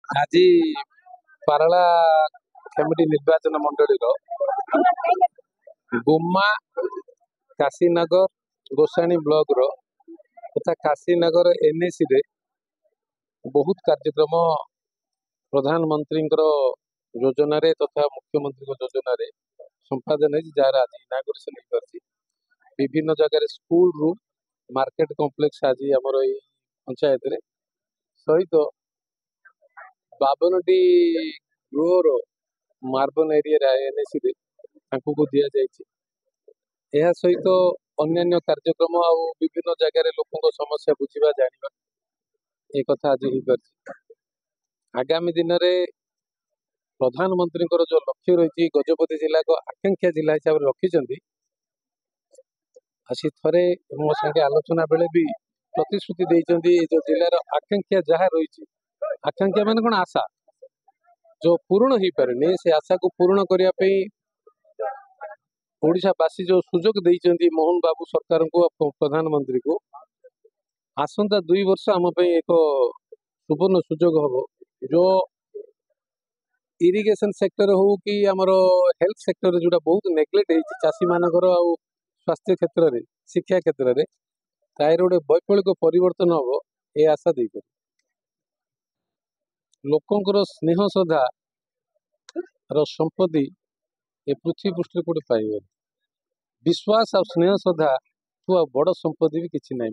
आज पारला खेमटी निर्वाचन मंडली गुम्मा काशीनगर गोसाणी ब्लॉक रो तथा काशीनगर एनएसी रे बहुत कार्यक्रम प्रधानमंत्री योजना रे तथा मुख्यमंत्री योजना रे संपादन है जार आज इनागुरेशन विभिन्न जगह स्कूल रु मार्केट कॉम्प्लेक्स आज आमर पंचायत रे सहित 52टी गृहर मार्बन एरिया एनएसी रे दि जाए सहित अन्य कार्यक्रम आ विभिन्न जगह लोक समस्या बुझा जाना एक कथा आज हो आगामी दिन में प्रधानमंत्री जो लक्ष्य रही गजपति जिला को आकांक्षा जिला हिसाब से रखिंट आसी थे मो संगे आलोचना बेले भी प्रतिश्रुति देते जो जिलार आकांक्षा जहाँ रही आकांक्षा मान कौन आशा जो पूर्ण हो पारे से आशा को पूर्ण करने ओडिशावासी जो सुजोग देइचंती मोहन बाबू सरकार को प्रधानमंत्री को आसंता 2 वर्ष आम एक सुवर्ण सुजोग हम जो इरिगेशन सेक्टर हो कि आमर हेल्थ सेक्टर जोटा बहुत नेग्लेक्ट है चाषी मानकर स्वास्थ्य क्षेत्र में शिक्षा क्षेत्र में तार गोटे वैप्लविक परिवर्तन हम ये आशा दे लोकंर स्नेह श्रद्धा संपत्ति ए पृथ्वी पृष्ठ कोटे पाइबे विश्वास और स्नेह श्रद्धा बड़ संपत्ति भी किसी ना।